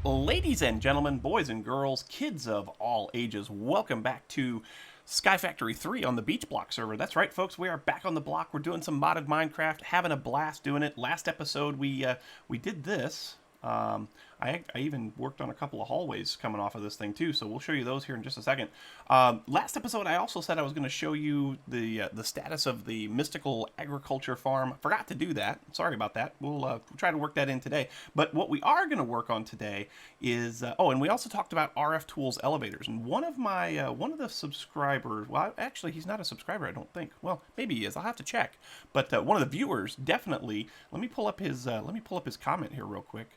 Ladies and gentlemen, boys and girls, kids of all ages, welcome back to SkyFactory 3 on the BeachBlock server. That's right, folks, we are back on the block. We're doing some modded Minecraft, having a blast doing it. Last episode, we did this. I even worked on a couple of hallways coming off of this thing too, so we'll show you those here in just a second. Last episode, I also said I was going to show you the status of the mystical agriculture farm. Forgot to do that. Sorry about that. We'll try to work that in today. But what we are going to work on today is and we also talked about RF Tools elevators. And one of the subscribers, well, actually, he's not a subscriber, I don't think. Well, maybe he is. I'll have to check. But one of the viewers definitely. Let me pull up his comment here real quick.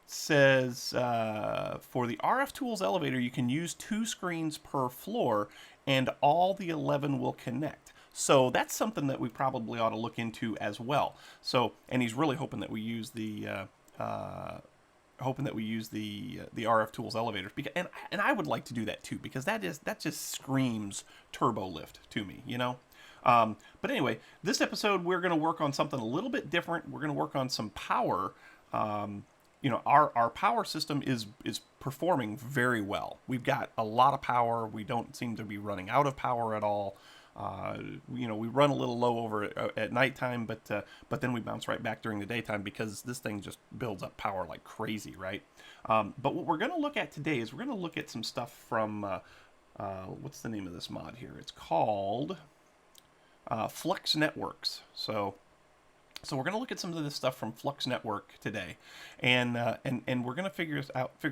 Says for the RF Tools elevator, you can use 2 screens per floor, and all the 11 will connect. So that's something that we probably ought to look into as well. So, and he's really hoping that we use the RF Tools elevators, because, and I would like to do that too, because that just screams turbo lift to me, you know. But anyway, this episode we're going to work on something a little bit different. We're going to work on some power. Our power system is performing very well. We've got a lot of power. We don't seem to be running out of power at all. We run a little low over at nighttime, but then we bounce right back during the daytime because this thing just builds up power like crazy, right? But what we're going to look at today is we're going to look at some stuff from what's the name of this mod here? It's called Flux Networks. So we're going to look at some of this stuff from Flux Network today, and we're going to figure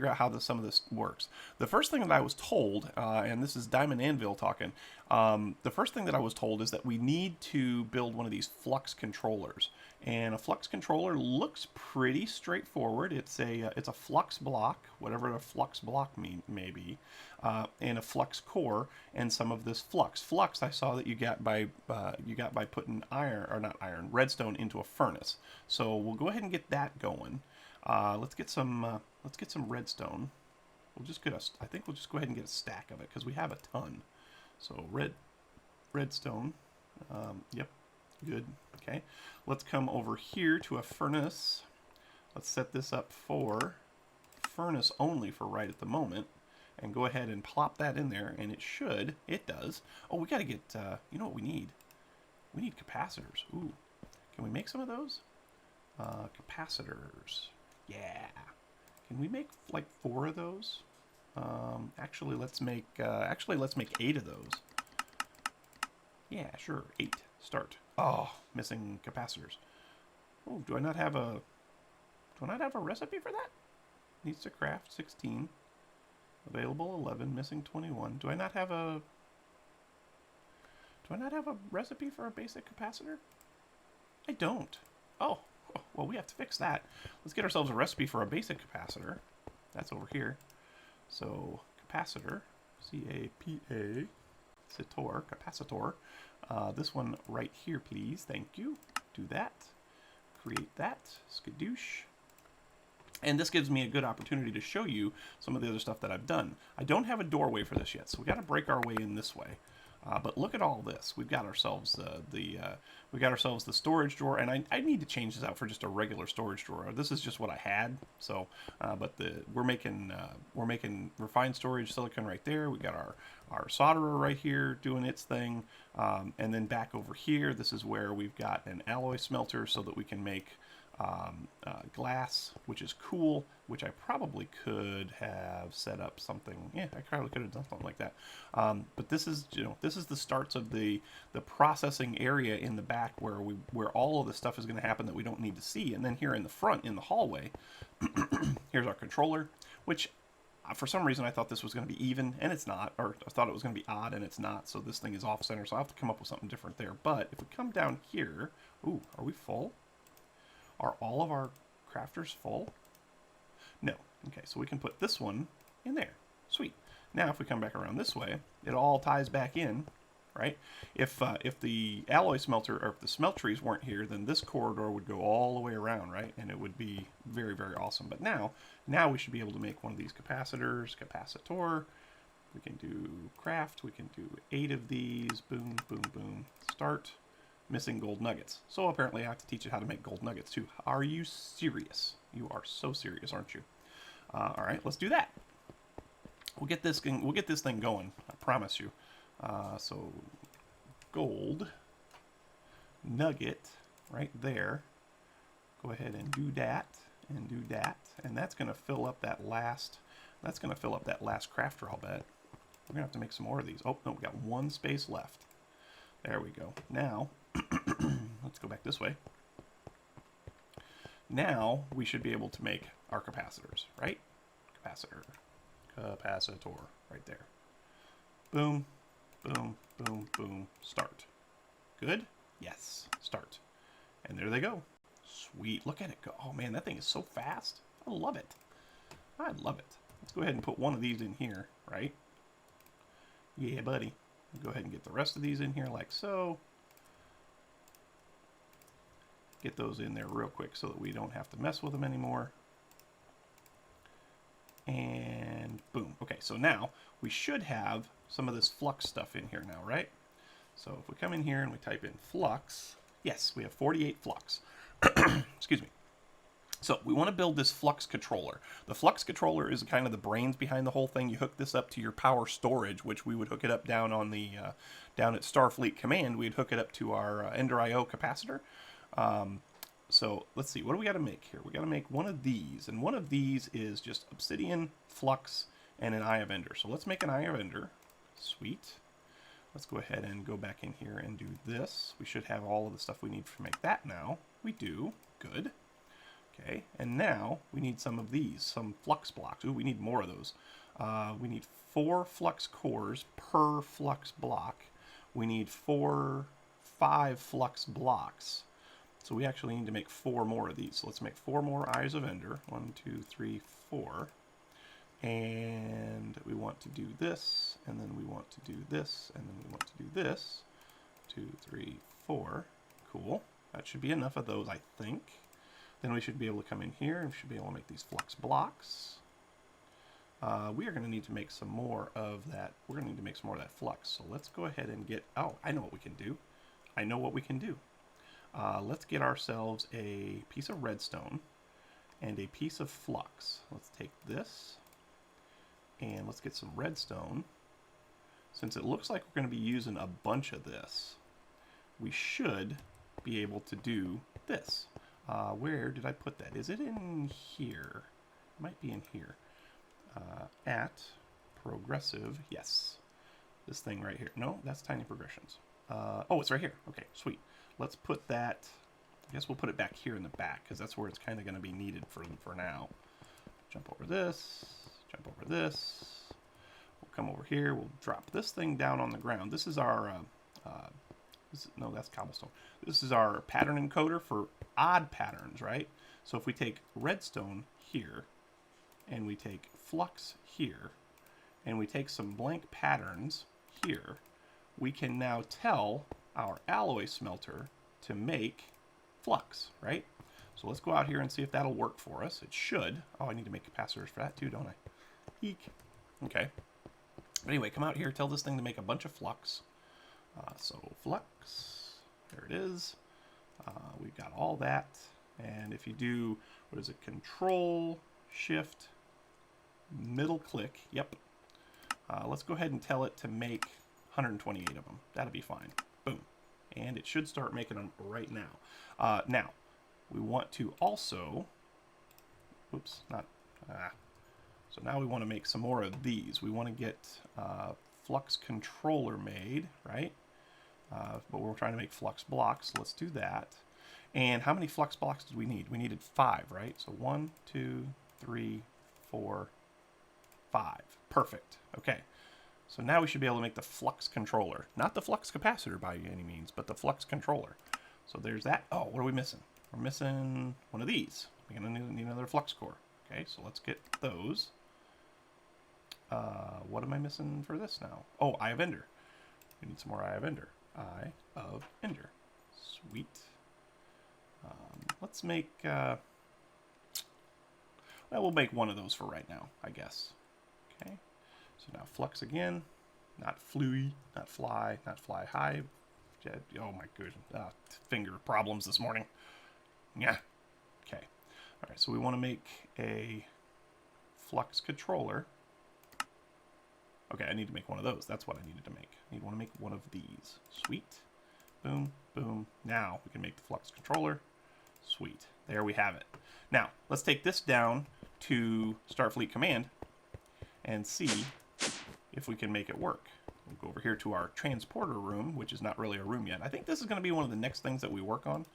out how some of this works. The first thing that I was told, and this is Diamond Anvil talking, the first thing that I was told is that we need to build one of these Flux controllers. And a Flux controller looks pretty straightforward. It's a Flux block, whatever a Flux block may be, and a Flux core, and some of this Flux. Flux I saw that you got by putting redstone into a furnace. So we'll go ahead and get that going. Let's get some redstone. I think we'll just go ahead and get a stack of it because we have a ton. So redstone. Yep. Good. Okay. Let's come over here to a furnace. Let's set this up for furnace only for right at the moment. And go ahead and plop that in there. And it does. Oh, we got to get, you know what we need? We need capacitors. Ooh. Can we make some of those? Capacitors. Yeah. Can we make like 4 of those? Actually, let's make 8 of those. Yeah, sure. 8. Start. Oh, missing capacitors. Oh, do I not have a recipe for that? Needs to craft 16. Available 11, missing 21. Do I not have a recipe for a basic capacitor? I don't. Oh, well, we have to fix that. Let's get ourselves a recipe for a basic capacitor. That's over here. So, capacitor, C-A-P-A, capacitor. This one right here, please. Thank you. Do that. Create that. Skadoosh. And this gives me a good opportunity to show you some of the other stuff that I've done. I don't have a doorway for this yet, so we got to break our way in this way. But look at all this. We've got ourselves the storage drawer, and I need to change this out for just a regular storage drawer. This is just what I had. So, but we're making refined storage silicon right there. We got our solderer right here doing its thing, and then back over here, this is where we've got an alloy smelter so that we can make glass, which is cool, which I probably could have set up something. Yeah, I probably could have done something like that. But this is the starts of the processing area in the back where all of the stuff is going to happen that we don't need to see. And then here in the front, in the hallway, here's our controller, which for some reason I thought this was going to be even, and it's not, or I thought it was going to be odd, and it's not. So this thing is off center, so I have to come up with something different there. But if we come down here, ooh, are we full? Are all of our crafters full? No. Okay, so we can put this one in there. Sweet. Now if we come back around this way, it all ties back in, right? If the alloy smelter, or if the smelteries weren't here, then this corridor would go all the way around, right? And it would be very, very awesome. But now we should be able to make one of these capacitors, capacitor. We can do craft. We can do 8 of these. Boom, boom, boom. Start. Missing gold nuggets. So apparently I have to teach you how to make gold nuggets too. Are you serious? You are so serious, aren't you? All right, let's do that. We'll get this thing going. I promise you. So gold nugget right there. Go ahead and do that and do that, and that's going to fill up that last. That's going to fill up that last crafter, I'll bet. We're going to have to make some more of these. Oh no, we got one space left. There we go. Now let's go back this way. Now we should be able to make our capacitors, right? Capacitor, right there. Boom, boom, boom, boom, start. Good? Yes, start. And there they go. Sweet, look at it go. Oh man, that thing is so fast. I love it. I love it. Let's go ahead and put one of these in here, right? Yeah, buddy. Go ahead and get the rest of these in here like so. Get those in there real quick so that we don't have to mess with them anymore. And boom. Okay, so now we should have some of this flux stuff in here now, right? So if we come in here and we type in flux, yes, we have 48 flux. Excuse me. So we want to build this flux controller. The flux controller is kind of the brains behind the whole thing. You hook this up to your power storage, which we would hook it up down on the down at Starfleet Command. We'd hook it up to our Ender IO capacitor. So let's see, what do we got to make here? We got to make one of these, and one of these is just obsidian, flux, and an eye of Ender. So let's make an eye of Ender. Sweet. Let's go ahead and go back in here and do this. We should have all of the stuff we need to make that now. We do. Good. Okay, and now we need some of these, some flux blocks. Ooh, we need more of those. We need 4 flux cores per flux block. We need 5 flux blocks. So we actually need to make 4 more of these. So let's make 4 more eyes of Ender. 1, 2, 3, 4. And we want to do this, and then we want to do this, and then we want to do this. 2, 3, 4. Cool. That should be enough of those, I think. Then we should be able to come in here and we should be able to make these flux blocks. We are going to need to make some more of that. We're going to need to make some more of that flux. So let's go ahead and get, oh, I know what we can do. I know what we can do. Let's get ourselves a piece of redstone and a piece of flux. Let's take this and let's get some redstone. Since it looks like we're going to be using a bunch of this, we should be able to do this. Where did I put that? Is it in here? It might be in here. At progressive, yes. This thing right here. No, that's tiny progressions. Oh, it's right here. Okay, sweet. Let's put that, I guess we'll put it back here in the back because that's where it's kind of going to be needed for now. Jump over this, jump over this. We'll come over here, we'll drop this thing down on the ground. This is our, no, that's cobblestone. This is our pattern encoder for odd patterns, right? So if we take redstone here, and we take flux here, and we take some blank patterns here, we can now tell our alloy smelter to make flux, right? So let's go out here and see if that'll work for us. It should. Oh, I need to make capacitors for that too, don't I? Eek. Okay. But anyway, come out here, tell this thing to make a bunch of flux. So flux, there it is. We've got all that. And if you do, what is it, Control, Shift, middle click, yep. Let's go ahead and tell it to make 128 of them. That'll be fine. Boom. And it should start making them right now. Now, we want to also, oops, not, so now we want to make some more of these. We want to get flux controller made, right? But we're trying to make flux blocks. Let's do that. And how many flux blocks did we need? We needed 5, right? So 1, 2, 3, 4, 5. Perfect. Okay. So now we should be able to make the flux controller. Not the flux capacitor by any means, but the flux controller. So there's that. Oh, what are we missing? We're missing one of these. We're going to need another flux core. Okay, so let's get those. What am I missing for this now? Oh, Eye of Ender. We need some more Eye of Ender. Eye of Ender. Sweet. Let's make, well, we'll make one of those for right now, I guess. Okay, so now flux again, not fluey, not fly high. Oh my goodness, finger problems this morning. Yeah, okay. All right, so we want to make a Flux controller. Okay, I need to make one of those. That's what I needed to make. I want to make one of these. Sweet. Boom, boom. Now we can make the Flux controller. Sweet. There we have it. Now, let's take this down to Starfleet Command and see if we can make it work. We'll go over here to our transporter room, which is not really a room yet. I think this is going to be one of the next things that we work on,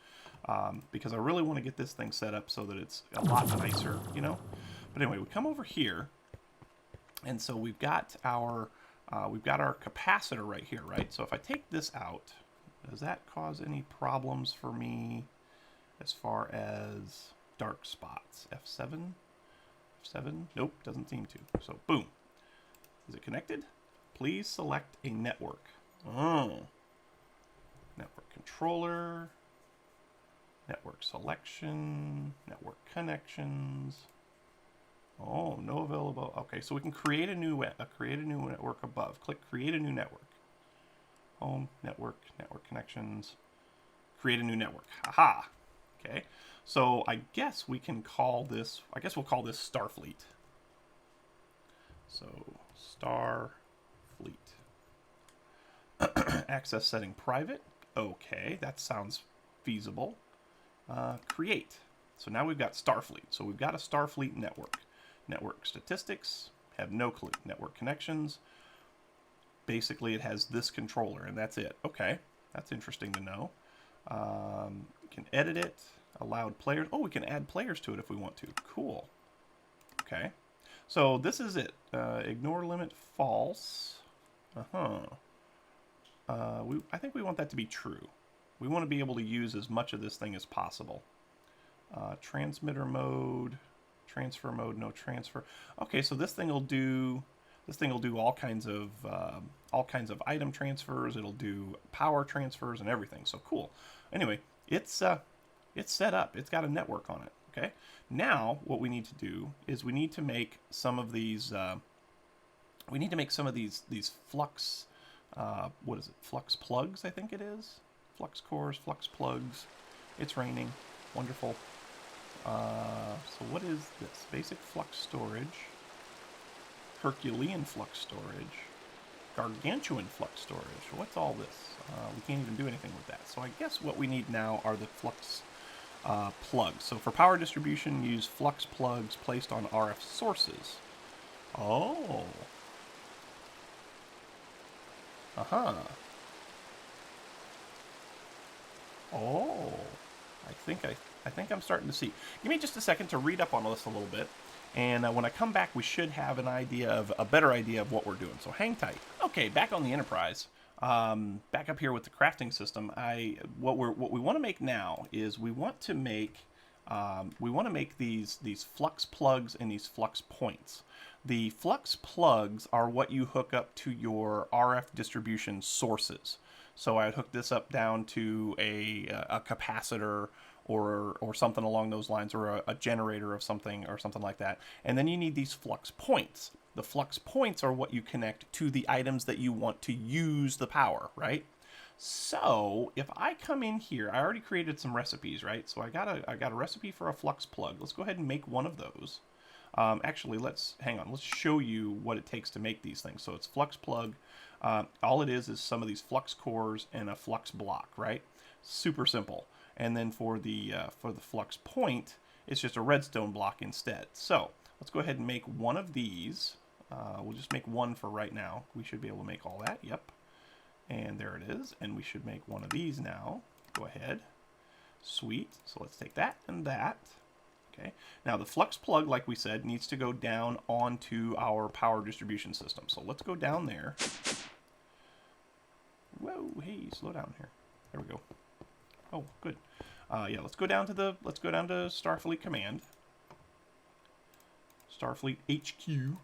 because I really want to get this thing set up so that it's a lot nicer, you know? But anyway, we come over here, and so we've got our capacitor right here, right? So if I take this out, does that cause any problems for me as far as dark spots? F7? F7? Nope, doesn't seem to. So boom. Is it connected? Please select a network. Oh. Network controller. Network selection. Network connections. Oh, no available. Okay, so we can create a new network above. Click create a new network. Home, network, network connections. Create a new network. Aha. Okay. So I guess we can call this, we'll call this Starfleet. So Starfleet. Access setting private. Okay, that sounds feasible. Create. So now we've got Starfleet. So we've got a Starfleet network. Network statistics, have no clue. Network connections. Basically, it has this controller, and that's it. Okay, that's interesting to know. We can edit it. Allowed players. Oh, we can add players to it if we want to. Cool. Okay. So this is it. Ignore limit false. I think we want that to be true. We want to be able to use as much of this thing as possible. Transmitter mode, transfer mode, no transfer. Okay, so this thing will do all kinds of item transfers. It'll do power transfers and everything. So cool. Anyway, it's set up. It's got a network on it. Okay. Now what we need to do is we need to make some of these. These flux. What is it? Flux plugs, I think it is. Flux cores, flux plugs. It's raining. Wonderful. So what is this? Basic flux storage. Herculean flux storage. Gargantuan flux storage. What's all this? We can't even do anything with that. So I guess what we need now are the flux plugs. So for power distribution, use flux plugs placed on RF sources. Oh. Uh-huh. Oh. I think I'm starting to see. Give me just a second to read up on this a little bit. And when I come back, we should have a better idea of what we're doing. So hang tight. Okay, back on the Enterprise. Back up here with the crafting system. What we want to make now is we want to make these flux plugs and these flux points. The flux plugs are what you hook up to your RF distribution sources. So I would hook this up down to a capacitor or something along those lines, or a generator of something or something like that. And then you need these flux points. The flux points are what you connect to the items that you want to use the power, right? So if I come in here, I already created some recipes, right? So I got a recipe for a flux plug. Let's go ahead and make one of those. Actually, let's show you what it takes to make these things. So it's flux plug. All it is some of these flux cores and a flux block, right? Super simple. And then for the flux point, it's just a redstone block instead. So let's go ahead and make one of these. We'll just make one for right now. We should be able to make all that. Yep. And there it is. And we should make one of these now. Go ahead. Sweet. So let's take that and that. Okay. Now the flux plug, like we said, needs to go down onto our power distribution system. So let's go down there. Whoa, hey, slow down here. There we go. Oh, good. Yeah, let's go down to Starfleet Command. Starfleet HQ.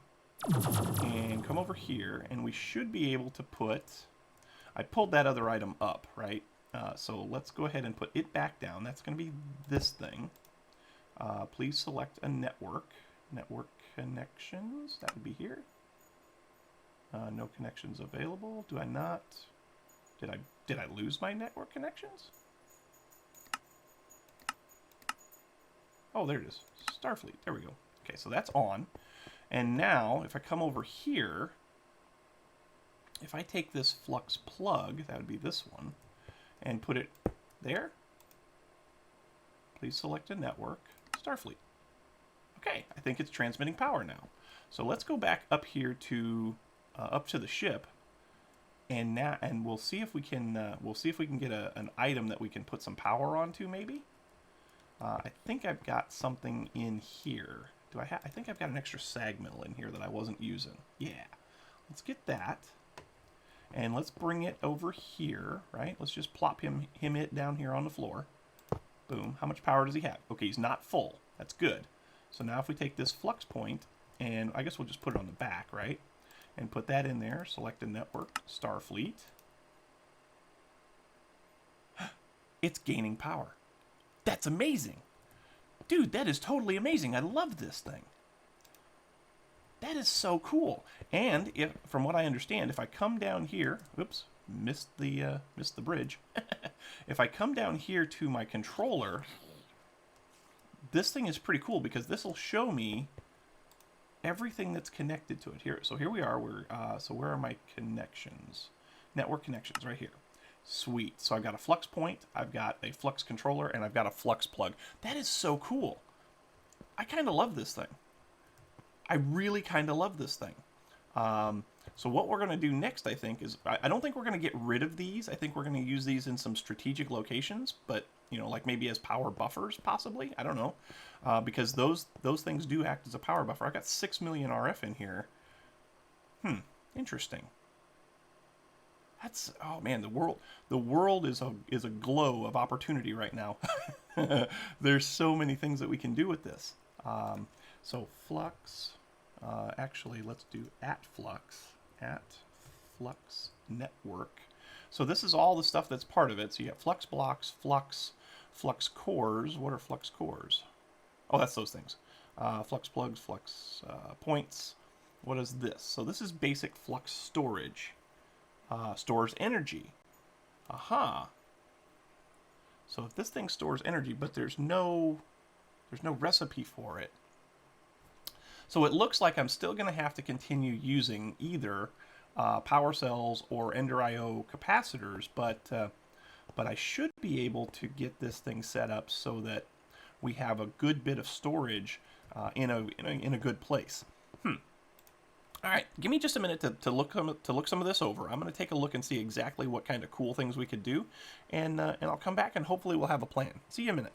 And come over here, and we should be able to put... I pulled that other item up, right? So let's go ahead and put it back down. That's going to be this thing. Please select a network. Network connections. That would be here. No connections available. Do I not... Did I lose my network connections? Oh, there it is. Starfleet. There we go. Okay, so that's on. And now, if I come over here, if I take this flux plug, that would be this one, and put it there, please select a network, Starfleet. Okay, I think it's transmitting power now. So let's go back up here to up to the ship, and we'll see if we can get an item that we can put some power onto. Maybe. I think I've got something in here. I think I've got an extra sag mill in here that I wasn't using. Yeah, let's get that, and let's bring it over here. Right? Let's just plop it down here on the floor. Boom. How much power does he have? Okay, he's not full. That's good. So now if we take this flux point, and I guess we'll just put it on the back, right? And put that in there, select a network, Starfleet. It's gaining power. That's amazing. Dude, that is totally amazing. I love this thing. That is so cool. And from what I understand, if I come down here, oops, missed the bridge. If I come down here to my controller, this thing is pretty cool because this will show me everything that's connected to it here. So here we are. So where are my connections? Network connections right here. Sweet. So I've got a flux point, I've got a flux controller, and I've got a flux plug. That is so cool. I kind of love this thing. I really kind of love this thing. So what we're going to do next, I think, is I don't think we're going to get rid of these. I think we're going to use these in some strategic locations, but like maybe as power buffers, possibly. I don't know, because those things do act as a power buffer. I've got 6 million RF in here. Interesting. Oh man, the world is a glow of opportunity right now. There's so many things that we can do with this. So flux. Actually, let's do @flux network. So this is all the stuff that's part of it. So you have flux blocks, flux cores. What are flux cores? Oh, that's those things. Flux plugs, flux points. What is this? So this is basic flux storage. Stores energy. Aha. So if this thing stores energy, but there's no recipe for it. So it looks like I'm still going to have to continue using either power cells or Ender IO capacitors, but I should be able to get this thing set up so that we have a good bit of storage in a good place. All right, give me just a minute to look some of this over. I'm going to take a look and see exactly what kind of cool things we could do, and I'll come back and hopefully we'll have a plan. See you in a minute.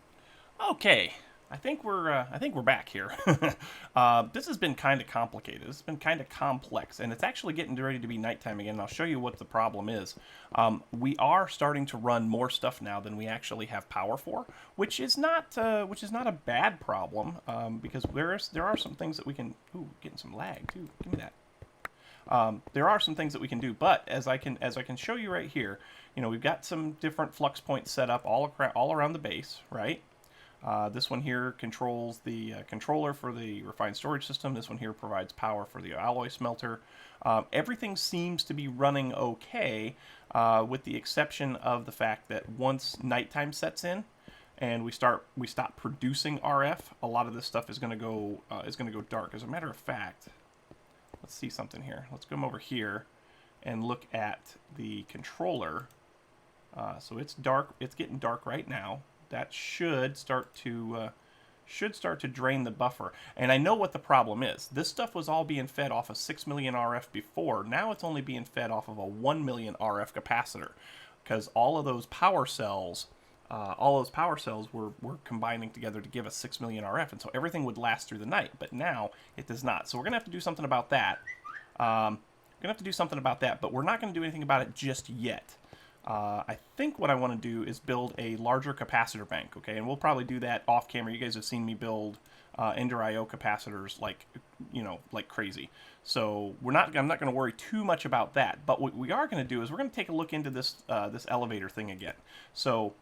Okay. I think we're back here. This has been kind of complicated. It's been kind of complex, and it's actually getting ready to be nighttime again. And I'll show you what the problem is. We are starting to run more stuff now than we actually have power for, which is not a bad problem, because there are some things that we can. Ooh, getting some lag too. Give me that. There are some things that we can do, but as I can show you right here, we've got some different flux points set up all around the base, right? This one here controls the controller for the refined storage system. This one here provides power for the alloy smelter. Everything seems to be running okay, with the exception of the fact that once nighttime sets in and we stop producing RF, a lot of this stuff is going to go dark. As a matter of fact, let's see something here. Let's come over here and look at the controller. So it's dark. It's getting dark right now. That should start to drain the buffer. And I know what the problem is. This stuff was all being fed off of 6 million RF before. Now it's only being fed off of a 1 million RF capacitor, because all of those power cells were combining together to give us 6 million RF, and so everything would last through the night. But now it does not. So we're gonna have to do something about that. But we're not gonna do anything about it just yet. I think what I want to do is build a larger capacitor bank, okay? And we'll probably do that off camera. You guys have seen me build Ender IO capacitors like crazy. So I'm not going to worry too much about that. But what we are going to do is we're going to take a look into this elevator thing again. So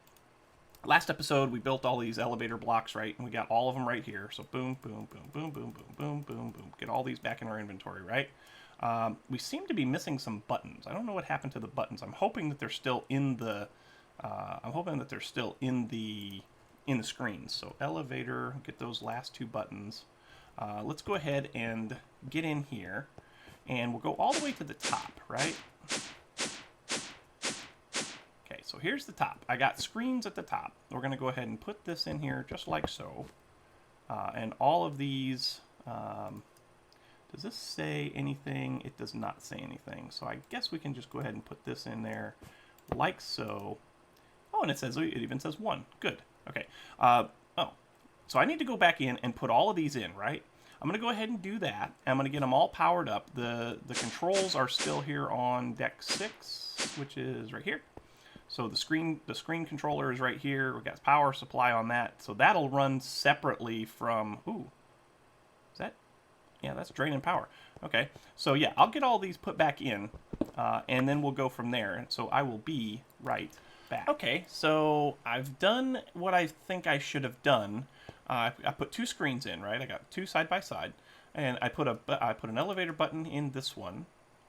last episode we built all these elevator blocks, right? And we got all of them right here. So boom, boom, boom, boom, boom, boom, boom, boom, boom. Get all these back in our inventory, right? We seem to be missing some buttons. I don't know what happened to the buttons. I'm hoping that they're still in the. In the screens. So elevator, get those last two buttons. let's go ahead and get in here, and we'll go all the way to the top, right? Okay, so here's the top. I got screens at the top. We're going to go ahead and put this in here just like so. And all of these, does this say anything? It does not say anything. So I guess we can just go ahead and put this in there like so. Oh, and it even says 1. Good. Okay. So I need to go back in and put all of these in, right? I'm going to go ahead and do that. I'm going to get them all powered up. The controls are still here on deck 6, which is right here. So the screen controller is right here. We've got power supply on that. So that'll run separately from, is that? Yeah, that's draining power. Okay. So yeah, I'll get all these put back in, and then we'll go from there. So I will be right back. Okay, so I've done what I think I should have done. I put 2 screens in, right? I got 2 side by side, and I put an elevator button in this one,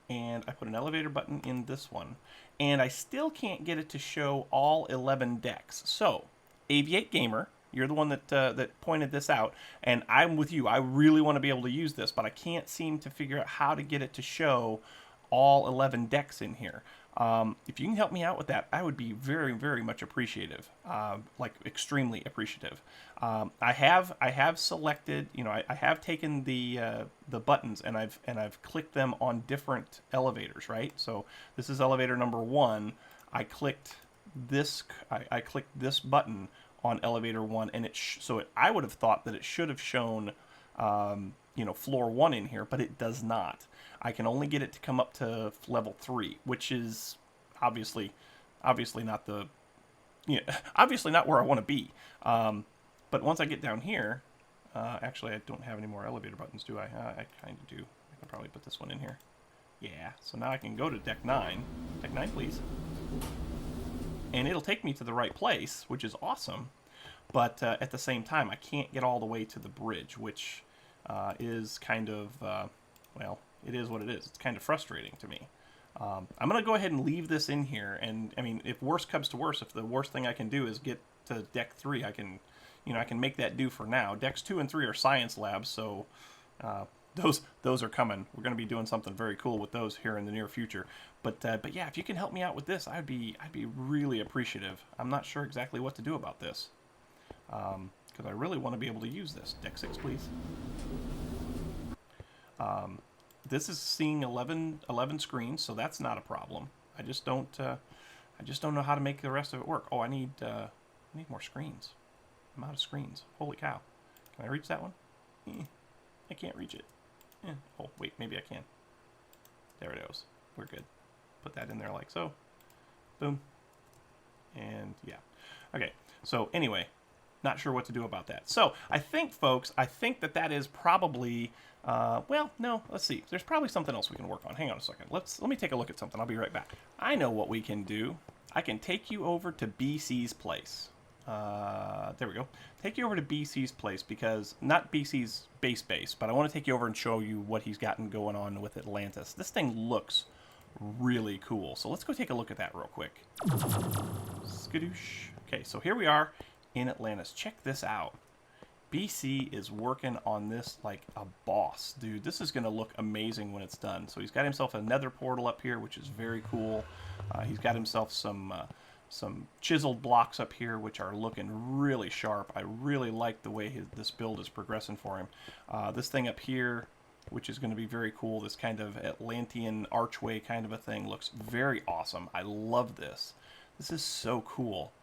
and I put an elevator button in this one, and I still can't get it to show all 11 decks. So, Aviate Gamer, you're the one that pointed this out, and I'm with you. I really want to be able to use this, but I can't seem to figure out how to get it to show all 11 decks in here. If you can help me out with that, I would be very, very much appreciative, like extremely appreciative. I have selected, I have taken the buttons and I've clicked them on different elevators, right? So this is elevator number 1. I clicked this button on elevator 1, and I would have thought that it should have shown, floor 1 in here, but it does not. I can only get it to come up to level 3, which is obviously not obviously not where I want to be. But once I get down here, actually I don't have any more elevator buttons, do I? I kind of do. I can probably put this one in here. Yeah, so now I can go to deck 9. Deck 9, please. And it'll take me to the right place, which is awesome. But at the same time, I can't get all the way to the bridge, which is kind of, well, it is what it is. It's kind of frustrating to me. I'm going to go ahead and leave this in here. And, I mean, if worst comes to worst, if the worst thing I can do is get to deck 3, I can make that do for now. Decks 2 and 3 are science labs, so those are coming. We're going to be doing something very cool with those here in the near future. But yeah, if you can help me out with this, I'd be really appreciative. I'm not sure exactly what to do about this, because I really want to be able to use this. Deck 6, please. This is seeing 11 screens, so that's not a problem. I just don't know how to make the rest of it work. Oh, I need more screens. I'm out of screens. Holy cow! Can I reach that one? I can't reach it. Oh wait, maybe I can. There it goes. We're good. Put that in there like so. Boom. And yeah. Okay. So anyway, not sure what to do about that. So I think, folks, that is probably. Well, no, let's see. There's probably something else we can work on. Hang on a second. Let me take a look at something. I'll be right back. I know what we can do. I can take you over to BC's place. There we go. Take you over to BC's place, because not BC's base, but I want to take you over and show you what he's gotten going on with Atlantis. This thing looks really cool. So let's go take a look at that real quick. Skadoosh. Okay, so here we are in Atlantis. Check this out. BC is working on this like a boss, dude. This is going to look amazing when it's done. So he's got himself a nether portal up here, which is very cool. He's got himself some chiseled blocks up here, which are looking really sharp. I really like the way this build is progressing for him. This thing up here, which is going to be very cool, this kind of Atlantean archway kind of a thing, looks very awesome. I love this. This is so cool.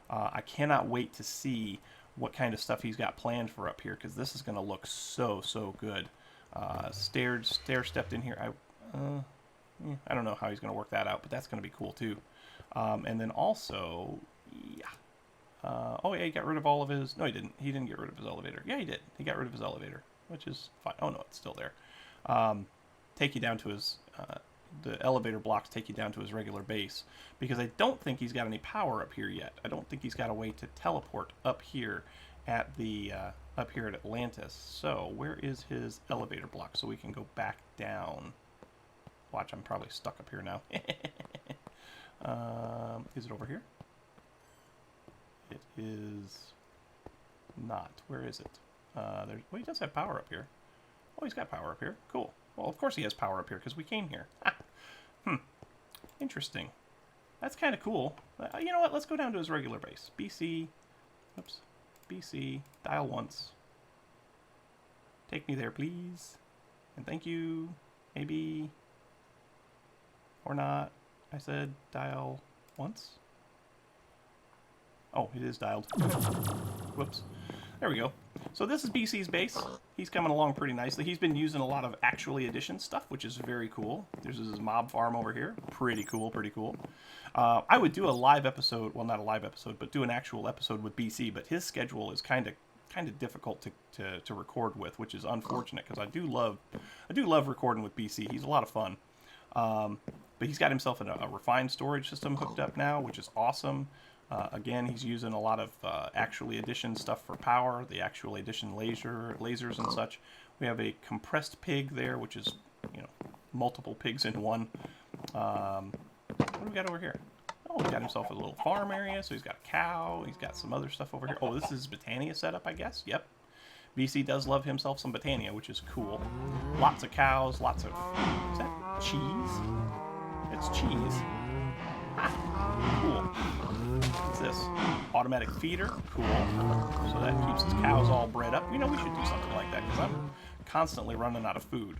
I cannot wait to see what kind of stuff he's got planned for up here, because this is going to look so good. Stair-stepped in here. I don't know how he's going to work that out, but that's going to be cool too. And then also, yeah. Oh yeah, he got rid of all of his. No, he didn't. He didn't get rid of his elevator. Yeah, he did. He got rid of his elevator, which is fine. Oh no, it's still there. Take you down to his. The elevator blocks take you down to his regular base, because I don't think he's got any power up here yet. I don't think he's got a way to teleport up here at the up here at Atlantis. So where is his elevator block so we can go back down? Watch, I'm probably stuck up here now. Is it over here? It is not. Where is it? Well, he does have power up here. Oh, he's got power up here. Cool. Well, of course he has power up here because we came here. Interesting. That's kind of cool. You know what? Let's go down to his regular base. BC. Oops. BC. Dial once. Take me there, please. And thank you. Maybe. Or not. I said dial once. Oh, it is dialed. Whoops. There we go. So this is BC's base. He's coming along pretty nicely. He's been using a lot of actually addition stuff, which is very cool. There's his mob farm over here. Pretty cool, pretty cool. I would do a live episode, well, not a live episode, but do an actual episode with BC, but his schedule is kind of difficult to record with, which is unfortunate because I do love recording with BC. He's a lot of fun. But he's got himself a refined storage system hooked up now, which is awesome. Again, he's using a lot of actually addition stuff for power, the actually addition lasers and such. We have a compressed pig there, which is, you know, multiple pigs in one. What do we got over here? Oh, he's got himself a little farm area, so he's got a cow, he's got some other stuff over here. Oh, this is Botania setup, I guess. Yep. BC does love himself some Botania, which is cool. Lots of cows, lots of... Is that cheese? It's cheese. Ah, cool. What's this? Automatic feeder. Cool. So that keeps his cows all bred up. You know, we should do something like that because I'm constantly running out of food.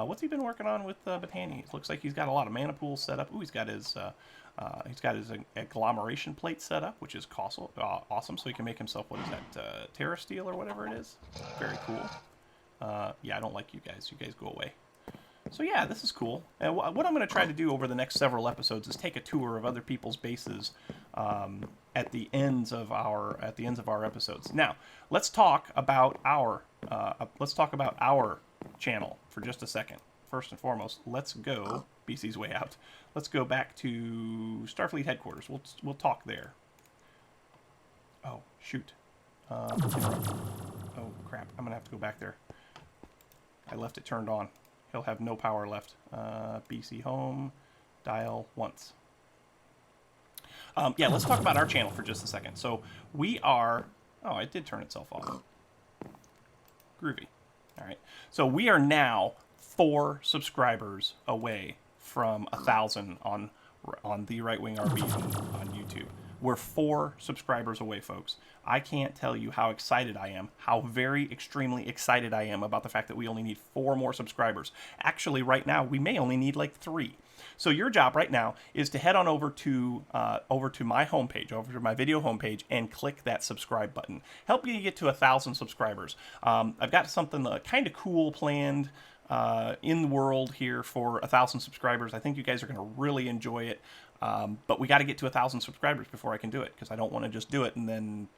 What's he been working on with Botania? It looks like he's got a lot of mana pools set up. Ooh, he's got his agglomeration plate set up, which is awesome. So he can make himself, what is that, Terra Steel or whatever it is. Very cool. Yeah, I don't like you guys. You guys go away. So yeah, this is cool. And what I'm going to try to do over the next several episodes is take a tour of other people's bases at the ends of our episodes. Now, let's talk about our channel for just a second. First and foremost, let's go. BC's way out. Let's go back to Starfleet headquarters. We'll talk there. Oh shoot. Oh crap! I'm gonna have to go back there. I left it turned on. He'll have no power left. BC home, dial once. Yeah, let's talk about our channel for just a second. So we are... Oh, it did turn itself off. Groovy. All right. So we are now 4 subscribers away from 1,000 on the Right Wing RB on YouTube. We're 4 subscribers away, folks. I can't tell you how excited I am, how very extremely excited I am about the fact that we only need 4 more subscribers. Actually, right now, we may only need like 3. So your job right now is to head on over to my homepage, over to my video homepage, and click that subscribe button. Help me get to 1,000 subscribers. I've got something kind of cool planned in the world here for 1,000 subscribers. I think you guys are going to really enjoy it. But we got to get to 1,000 subscribers before I can do it, because I don't want to just do it and then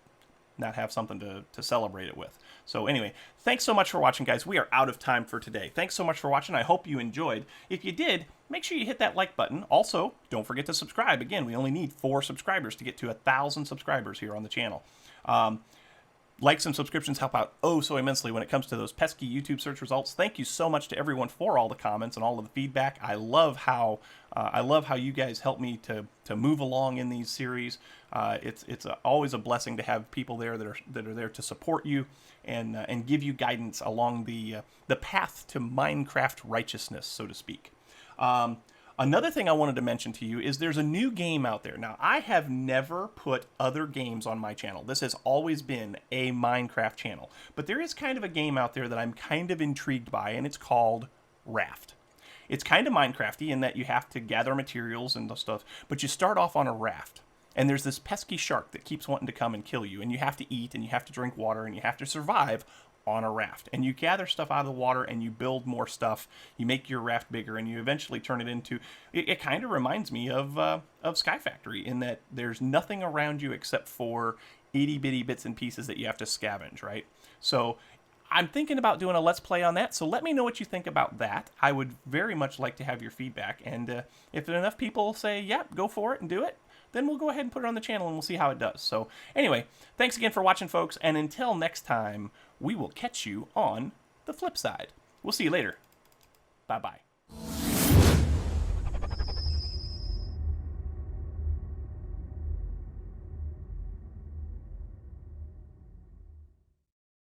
not have something to celebrate it with. So anyway, thanks so much for watching, guys. We are out of time for today. Thanks so much for watching. I hope you enjoyed. If you did, make sure you hit that like button. Also, don't forget to subscribe. Again, we only need 4 subscribers to get to 1,000 subscribers here on the channel. Likes and subscriptions help out oh so immensely when it comes to those pesky YouTube search results. Thank you so much to everyone for all the comments and all of the feedback. I love how you guys help me to move along in these series. It's always a blessing to have people there that are there to support you and give you guidance along the path to Minecraft righteousness, so to speak. Another thing I wanted to mention to you is there's a new game out there. Now, I have never put other games on my channel. This has always been a Minecraft channel. But there is kind of a game out there that I'm kind of intrigued by, and it's called Raft. It's kind of Minecrafty in that you have to gather materials and stuff, but you start off on a raft. And there's this pesky shark that keeps wanting to come and kill you, and you have to eat, and you have to drink water, and you have to survive on a raft. And you gather stuff out of the water and you build more stuff. You make your raft bigger and you eventually turn it into... It kind of reminds me of SkyFactory in that there's nothing around you except for itty-bitty bits and pieces that you have to scavenge, right? So I'm thinking about doing a Let's Play on that, so let me know what you think about that. I would very much like to have your feedback, and if enough people say, yep, go for it and do it, then we'll go ahead and put it on the channel and we'll see how it does. So anyway, thanks again for watching, folks, and until next time, we will catch you on the flip side. We'll see you later. Bye-bye.